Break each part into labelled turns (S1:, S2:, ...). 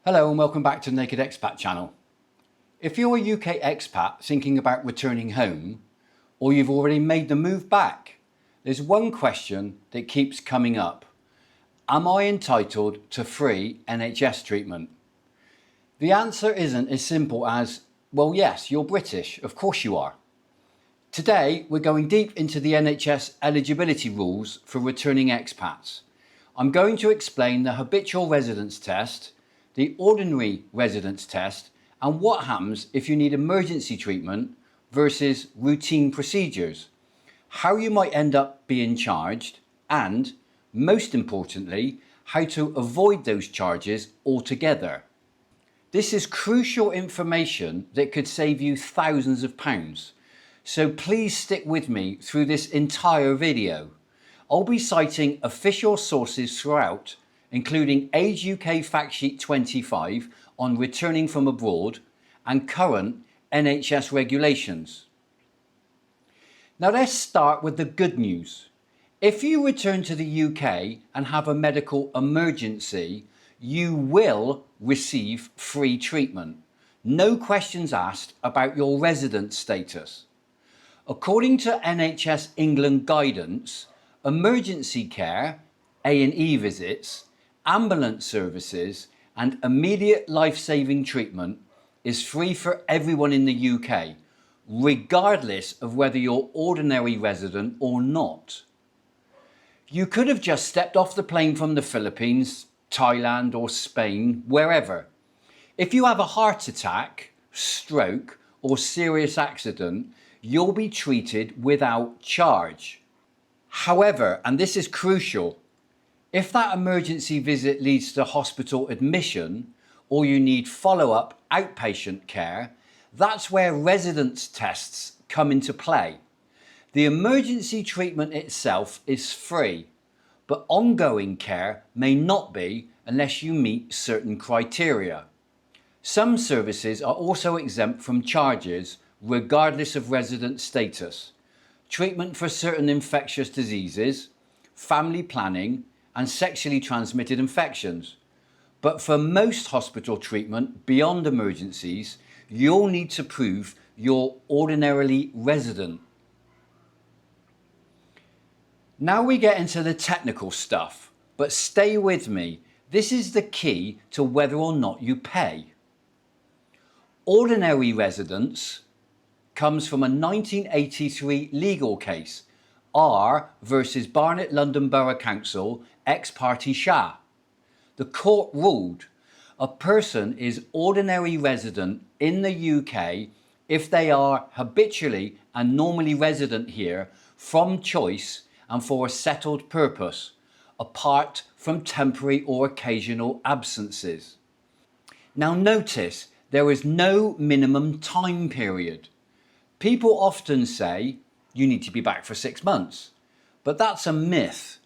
S1: Hello and welcome back to the Naked Expat channel. If you're a UK expat thinking about returning home, or you've already made the move back, there's one question that keeps coming up. Am I entitled to free NHS treatment? The answer isn't as simple as, well yes, you're British, of course you are. Today we're going deep into the NHS eligibility rules for returning expats. I'm going to explain the Habitual Residence Test, the Ordinary Residence Test, and what happens if you need emergency treatment versus routine procedures, how you might end up being charged, and, most importantly, how to avoid those charges altogether. This is crucial information that could save you thousands of pounds, so please stick with me through this entire video. I'll be citing official sources throughout, including Age UK Fact Sheet 25 on returning from abroad and current NHS regulations. Now let's start with the good news. If you return to the UK and have a medical emergency, you will receive free treatment. No questions asked about your resident status. According to NHS England guidance, emergency care, A&E visits, ambulance services and immediate life-saving treatment is free for everyone in the UK, regardless of whether you're ordinary resident or not. You could have just stepped off the plane from the Philippines, Thailand or Spain, wherever. If you have a heart attack, stroke or serious accident, you'll be treated without charge. However, and this is crucial, if that emergency visit leads to hospital admission or you need follow-up outpatient care, that's where residence tests come into play. The emergency treatment itself is free, but ongoing care may not be unless you meet certain criteria. Some services are also exempt from charges regardless of resident status. Treatment for certain infectious diseases, family planning, and sexually transmitted infections. But for most hospital treatment beyond emergencies, you'll need to prove you're ordinarily resident. Now we get into the technical stuff, but stay with me. This is the key to whether or not you pay. Ordinary residence comes from a 1983 legal case, R versus Barnet London Borough Council ex parte Shah. The court ruled a person is ordinary resident in the UK if they are habitually and normally resident here from choice and for a settled purpose, apart from temporary or occasional absences. Now notice there is no minimum time period. People often say you need to be back for 6 months, but that's a myth.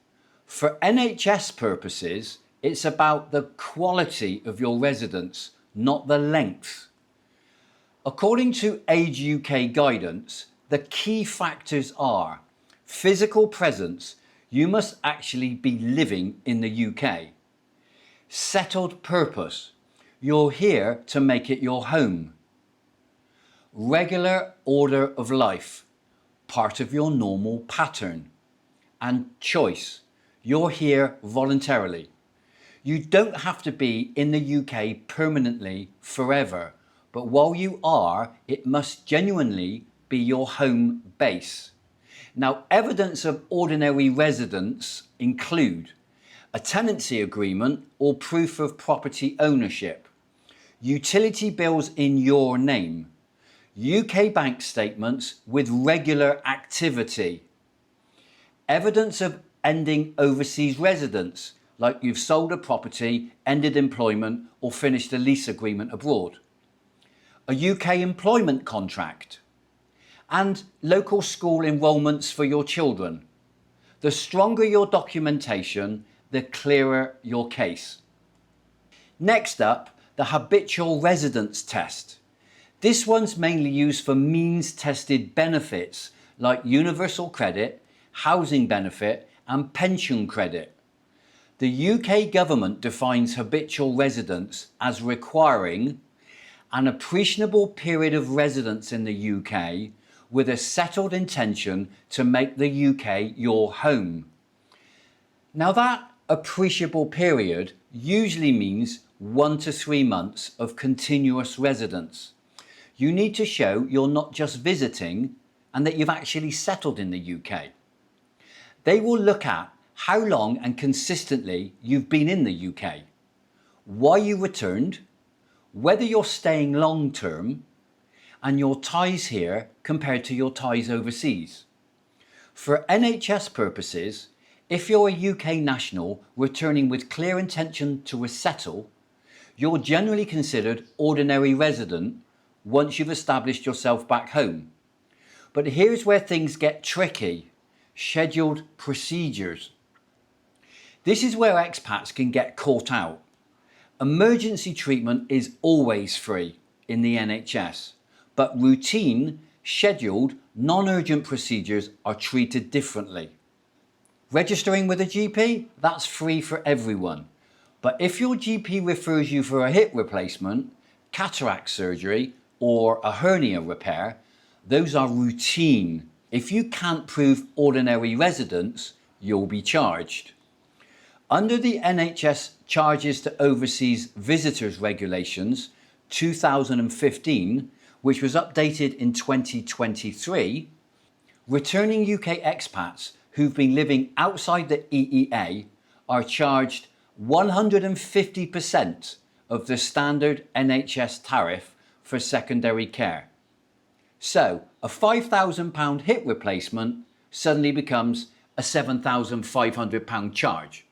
S1: For NHS purposes, it's about the quality of your residence, not the length. According to Age UK guidance, the key factors are physical presence, you must actually be living in the UK. Settled purpose, you're here to make it your home. Regular order of life, part of your normal pattern. And choice, you're here voluntarily. You don't have to be in the UK permanently forever, but while you are, it must genuinely be your home base. Now, evidence of ordinary residence include a tenancy agreement or proof of property ownership, utility bills in your name, UK bank statements with regular activity, evidence of ending overseas residence, like you've sold a property, ended employment or finished a lease agreement abroad, a UK employment contract, and local school enrolments for your children. The stronger your documentation, the clearer your case. Next up, the Habitual Residence Test. This one's mainly used for means-tested benefits like universal credit, housing benefit and pension credit. The UK government defines habitual residence as requiring an appreciable period of residence in the UK with a settled intention to make the UK your home. Now that appreciable period usually means 1 to 3 months of continuous residence. You need to show you're not just visiting and that you've actually settled in the UK. They will look at how long and consistently you've been in the UK, why you returned, whether you're staying long term, and your ties here compared to your ties overseas. For NHS purposes, if you're a UK national returning with clear intention to resettle, you're generally considered ordinary resident once you've established yourself back home. But here's where things get tricky: scheduled procedures. This is where expats can get caught out. Emergency treatment is always free in the NHS, but routine, scheduled, non-urgent procedures are treated differently. Registering with a GP, that's free for everyone. But if your GP refers you for a hip replacement, cataract surgery, or a hernia repair, those are routine. If you can't prove ordinary residence, you'll be charged. Under the NHS Charges to Overseas Visitors Regulations 2015, which was updated in 2023, returning UK expats who've been living outside the EEA are charged 150% of the standard NHS tariff for secondary care. So a £5,000 hip replacement suddenly becomes a £7,500 charge.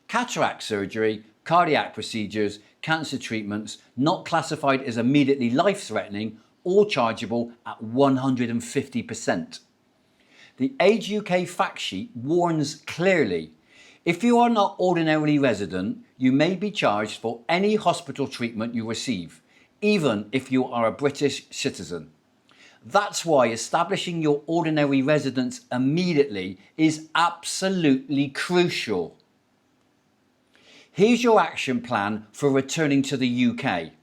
S1: Cataract surgery, cardiac procedures, cancer treatments not classified as immediately life-threatening, all chargeable at 150%. The Age UK fact sheet warns clearly: if you are not ordinarily resident, you may be charged for any hospital treatment you receive, even if you are a British citizen. That's why establishing your ordinary residence immediately is absolutely crucial. Here's your action plan for returning to the UK.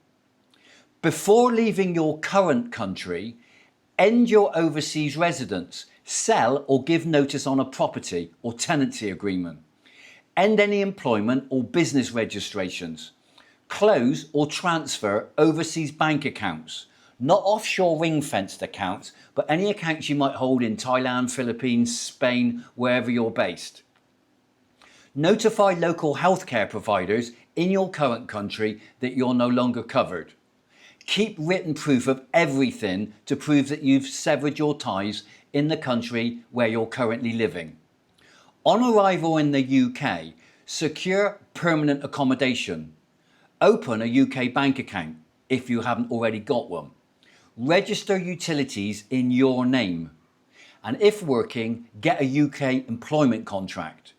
S1: Before leaving your current country, end your overseas residence, sell or give notice on a property or tenancy agreement, end any employment or business registrations, close or transfer overseas bank accounts, not offshore ring-fenced accounts, but any accounts you might hold in Thailand, Philippines, Spain, wherever you're based. Notify local healthcare providers in your current country that you're no longer covered. Keep written proof of everything to prove that you've severed your ties in the country where you're currently living. On arrival in the UK, secure permanent accommodation. Open a UK bank account if you haven't already got one. Register utilities in your name. And if working, get a UK employment contract.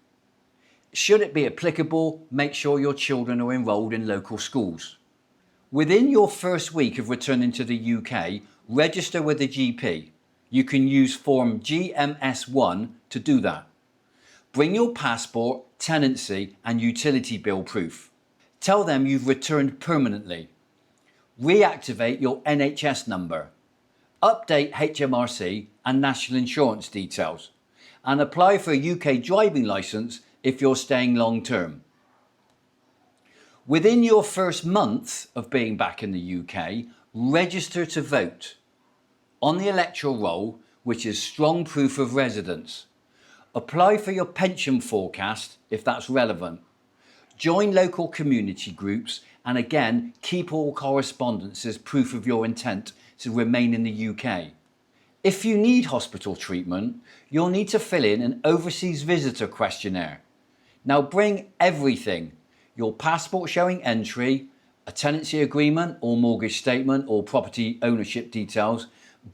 S1: Should it be applicable, make sure your children are enrolled in local schools. Within your first week of returning to the UK, register with a GP. You can use form GMS1 to do that. Bring your passport, tenancy and utility bill proof. Tell them you've returned permanently. Reactivate your NHS number. Update HMRC and national insurance details. And apply for a UK driving licence if you're staying long term. Within your first month of being back in the UK, register to vote on the electoral roll, which is strong proof of residence. Apply for your pension forecast if that's relevant. Join local community groups and again keep all correspondence as proof of your intent to remain in the UK. If you need hospital treatment, you'll need to fill in an overseas visitor questionnaire. Now bring everything: your passport showing entry, a tenancy agreement or mortgage statement or property ownership details,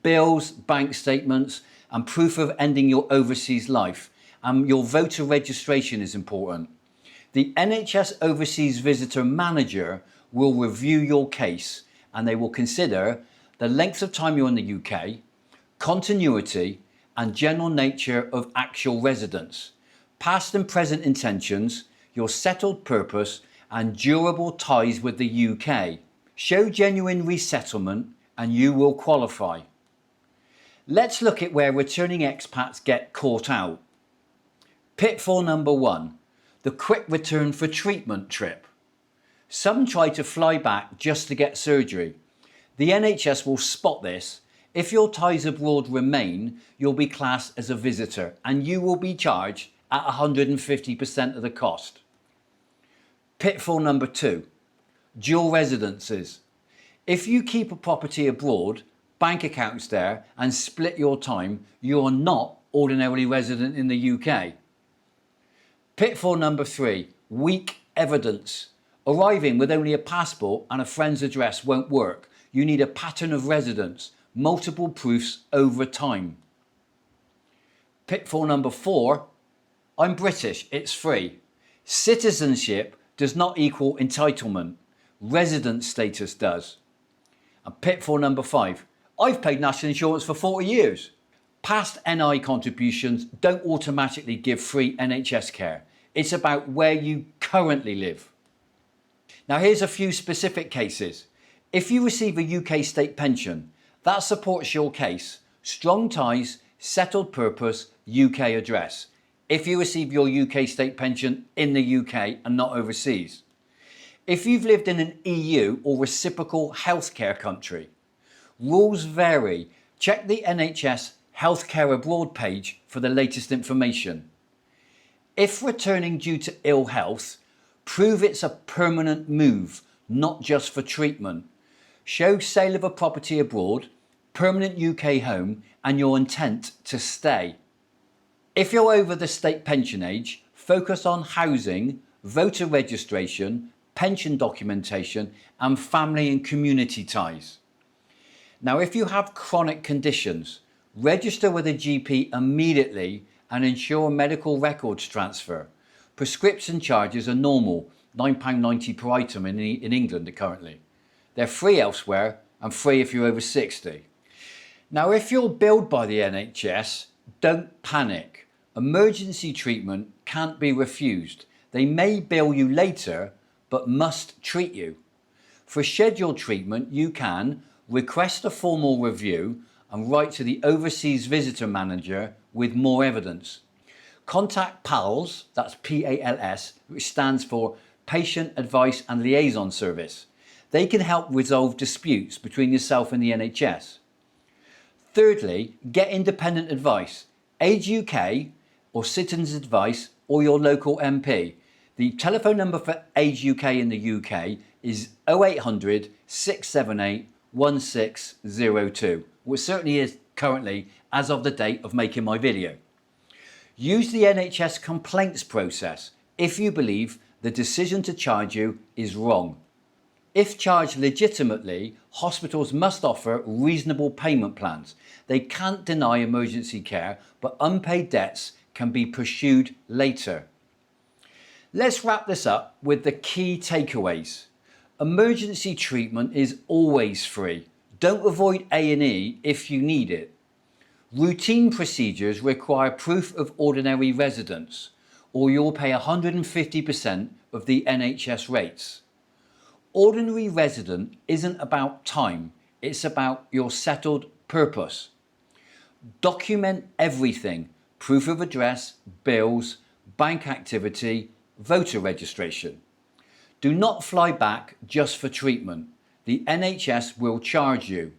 S1: bills, bank statements and proof of ending your overseas life, and your voter registration is important. The NHS Overseas Visitor Manager will review your case and they will consider the length of time you're in the UK, continuity and general nature of actual residence, past and present intentions, your settled purpose and durable ties with the UK. Show genuine resettlement and you will qualify. Let's look at where returning expats get caught out. Pitfall number 1, the quick return for treatment trip. Some try to fly back just to get surgery. The NHS will spot this. If your ties abroad remain, you'll be classed as a visitor and you will be charged at 150% of the cost. Pitfall number 2, dual residences. If you keep a property abroad, bank accounts there and split your time, you are not ordinarily resident in the UK. Pitfall number 3, weak evidence. Arriving with only a passport and a friend's address won't work. You need a pattern of residence, multiple proofs over time. Pitfall number 4, I'm British, it's free. Citizenship does not equal entitlement. Resident status does. And pitfall number 5, I've paid national insurance for 40 years. Past NI contributions don't automatically give free NHS care. It's about where you currently live. Now here's a few specific cases. If you receive a UK state pension, that supports your case. Strong ties, settled purpose, UK address. If you receive your UK state pension in the UK and not overseas. If you've lived in an EU or reciprocal healthcare country. Rules vary. Check the NHS Healthcare Abroad page for the latest information. If returning due to ill health, prove it's a permanent move, not just for treatment. Show sale of a property abroad, permanent UK home and your intent to stay. If you're over the state pension age, focus on housing, voter registration, pension documentation and family and community ties. Now if you have chronic conditions, register with a GP immediately and ensure medical records transfer. Prescription charges are normal, £9.90 per item in England currently. They're free elsewhere and free if you're over 60. Now if you're billed by the NHS, don't panic. Emergency treatment can't be refused. They may bill you later but must treat you. For scheduled treatment you can request a formal review and write to the Overseas Visitor Manager with more evidence. Contact PALS, that's P-A-L-S, which stands for Patient Advice and Liaison Service. They can help resolve disputes between yourself and the NHS. Thirdly, get independent advice. Age UK or Citizens Advice or your local MP. The telephone number for Age UK in the UK is 0800 678 1602, which certainly is currently as of the date of making my video. Use the NHS complaints process if you believe the decision to charge you is wrong. If charged legitimately, hospitals must offer reasonable payment plans. They can't deny emergency care, but unpaid debts can be pursued later. Let's wrap this up with the key takeaways. Emergency treatment is always free. Don't avoid A&E if you need it. Routine procedures require proof of ordinary residence, or you'll pay 150% of the NHS rates. Ordinary resident isn't about time, it's about your settled purpose. Document everything: proof of address, bills, bank activity, voter registration. Do not fly back just for treatment. The NHS will charge you.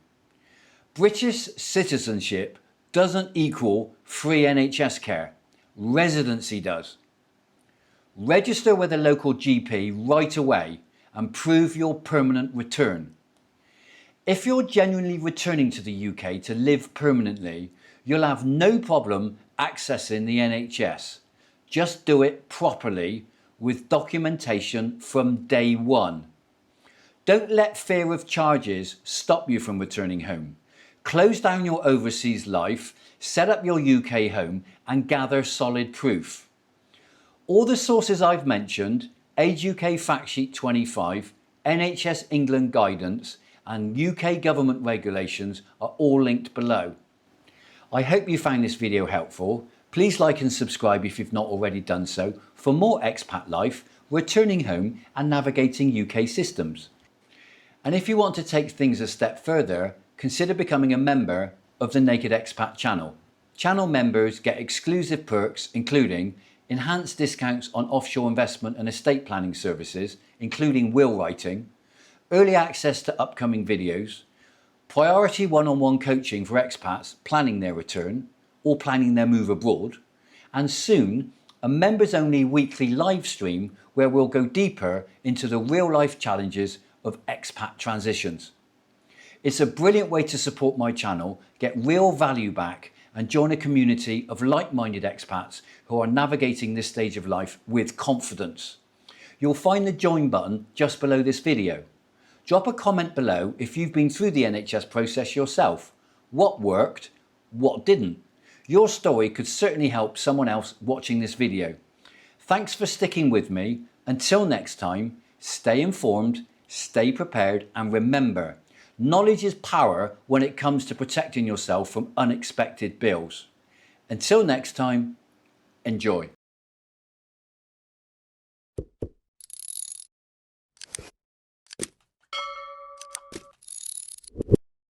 S1: British citizenship doesn't equal free NHS care. Residency does. Register with a local GP right away and prove your permanent return. If you're genuinely returning to the UK to live permanently, you'll have no problem accessing the NHS. Just do it properly with documentation from day one. Don't let fear of charges stop you from returning home. Close down your overseas life, set up your UK home and gather solid proof. All the sources I've mentioned, Age UK Fact Sheet 25, NHS England guidance and UK government regulations are all linked below. I hope you found this video helpful. Please like and subscribe if you've not already done so for more expat life, returning home and navigating UK systems. And if you want to take things a step further, consider becoming a member of the Naked Expat channel. Channel members get exclusive perks including enhanced discounts on offshore investment and estate planning services, including will writing, early access to upcoming videos, priority one-on-one coaching for expats planning their return or planning their move abroad, and soon a members-only weekly live stream where we'll go deeper into the real-life challenges of expat transitions. It's a brilliant way to support my channel, get real value back and join a community of like-minded expats who are navigating this stage of life with confidence. You'll find the join button just below this video. Drop a comment below if you've been through the NHS process yourself. What worked? What didn't? Your story could certainly help someone else watching this video. Thanks for sticking with me. Until next time, stay informed, stay prepared, and remember, knowledge is power when it comes to protecting yourself from unexpected bills. Until next time, enjoy.